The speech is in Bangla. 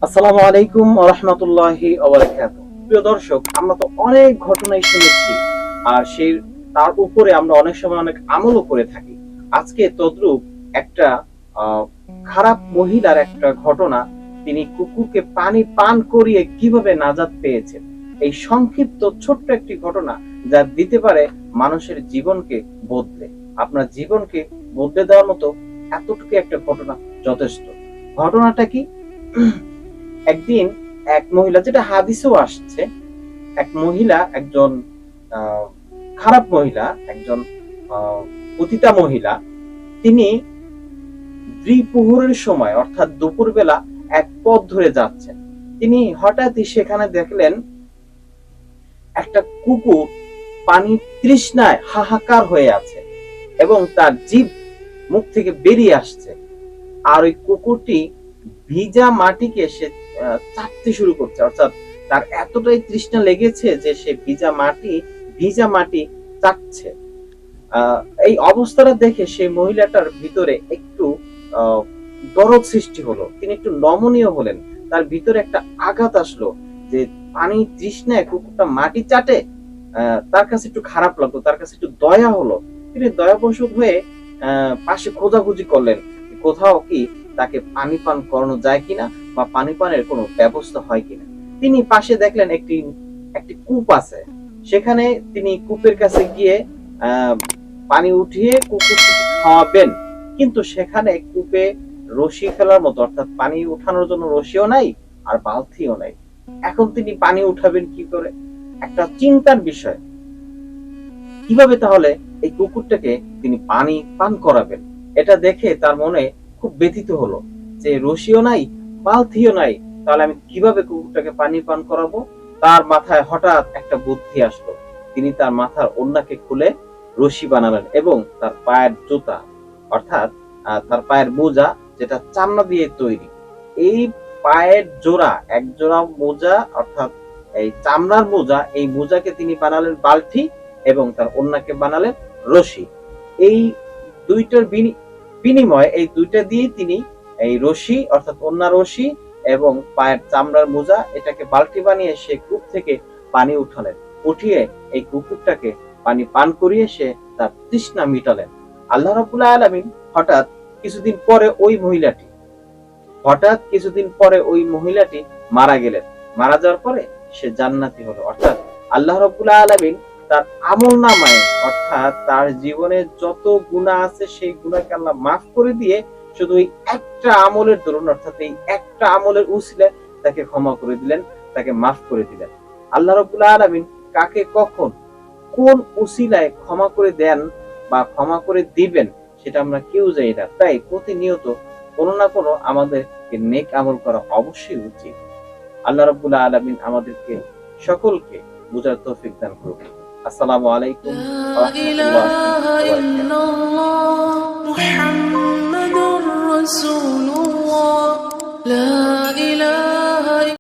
আসসালামু আলাইকুম ওয়া রাহমাতুল্লাহি ওয়া বারাকাতুহু। প্রিয় দর্শক, আমরা তো অনেক ঘটনাই শুনেছি, আর সেই তার উপরে আমরা অনেক সময় অনেক আমলও করে থাকি। আজকে তদ্রূপ একটা আহ, খারাপ মহিলার একটা ঘটনা। তিনি কুকুরকে পানি পান করিয়ে কিভাবে নাজাত পেয়েছেন, এই সংক্ষিপ্ত ছোট্ট একটি ঘটনা যা দিতে পারে মানুষের জীবনকে বদলে। আপনার জীবনকে বদলে দেওয়ার মতো এতটুকু একটা ঘটনা যথেষ্ট। ঘটনাটা কি? একদিন এক মহিলা, যেটা হাদিসেও আসছে, এক মহিলা, একজন আহ, খারাপ মহিলা, একজন পতিতা মহিলা, তিনি দ্বিপ্রহরের সময় অর্থাৎ দুপুরবেলা এক পথ ধরে যাচ্ছেন। তিনি হঠাৎই সেখানে দেখলেন একটা কুকুর পানি তৃষ্ণায় হাহাকার হয়ে আছে এবং তার জিভ মুখ থেকে বেরিয়ে আসছে। আর ওই কুকুরটি ভিজা মাটিকে সে চাটতে শুরু করছে, অর্থাৎ তার এতটাই তৃষ্ণা লেগেছে যে সে ভিজা মাটি চাটছে। আহ, এই অবস্থাটা দেখে সেই মহিলাটার ভিতরে একটু আহ, দরদ সৃষ্টি হলো। তিনি একটু নমনীয় হলেন। তার ভিতরে একটা আঘাত আসলো যে পানি তৃষ্ণায় কুকুরটা মাটি চাটে। তার কাছে একটু খারাপ লাগলো, তার কাছে একটু দয়া হলো। তিনি দয়াবশত হয়ে পাশে খোঁজাখুঁজি করলেন কোথাও কি তাকে পানি পান করানো যায় কিনা বা পানি পানের কোনো ব্যবস্থা হয় কিনা। তিনি পাশে দেখলেন একটি একটি কূপ আছে। সেখানে তিনি কূপের কাছে গিয়ে আহ পানি উঠিয়ে কুকুরটিকে খাওয়াবেন, কিন্তু সেখানে কূপে রশি ফেলার মতো, অর্থাৎ পানি উঠানোর জন্য রশিও নাই আর বালতিও নাই। এখন তিনি পানি উঠাবেন কি করে? একটা চিন্তার বিষয়। কিভাবে তাহলে এই কুকুরটাকে তিনি পানি পান করাবেন? এটা দেখে তার মনে খুব ব্যথিত হলো যে রশিও নাই, বালতিও নাই, তাহলে আমি কিভাবে কুকুরটাকে পানি পান করাবো? তার মাথায় হঠাৎ একটা বুদ্ধি আসলো। তিনি তার মাথার ওড়নাকে খুলে রশি বানালেন এবং তার পায়ের জুতা, অর্থাৎ তার পায়ের মোজা, যেটা চামড়া দিয়ে তৈরি, এই পায়ের জোড়া, এক জোড়া মোজা, অর্থাৎ এই চামড়ার মোজা, এই মোজাকে তিনি বানালেন বালতি এবং তার ওড়নাকে বানালেন রশি। এই দুইটার বিনিময়ে, এই দুইটা দিয়ে তিনি এই রশি, অর্থাৎ ওড়না রশি এবং পায়ের চামড়ার মোজা, এটাকে বালতি বানিয়ে সে কূপ থেকে পানি উঠালেন। উঠিয়ে এই কুকুরটাকে পানি পান করিয়ে সে তার তৃষ্ণা মিটালেন। আল্লাহ রাব্বুল আলামিন হঠাৎ কিছুদিন পরে ওই মহিলাটি ওই মহিলাটি মারা গেলেন। মারা যাওয়ার পরে সে জান্নাতি হলো। অর্থাৎ আল্লাহ রাব্বুল আলামিন তার আমলনামায়, অর্থাৎ তার জীবনে যত গুনাহ আছে সেই গুনাহকে আল্লাহ মাফ করে দিয়ে শুধু এই একটা আমলের দরুন, অর্থাৎ এই একটা আমলের উসিলায় তাকে ক্ষমা করে দিলেন, তাকে মাফ করে দিলেন। আল্লাহ রাব্বুল আলামিন কাকে কখন কোন উসিলায় ক্ষমা করে দেন বা ক্ষমা করে দিবেন সেটা আমরা কেউ জানি না। তাই প্রতিনিয়ত কোনো না কোনো আমাদেরকে নেক আমল করা অবশ্যই উচিত। আল্লাহ রাব্বুল আলামিন আমাদেরকে সকলকে বুঝার তৌফিক দান করুন। আসসালামু আলাইকুম ওয়া রাহমাতুল্লাহি ওয়া বারাকাতুহু।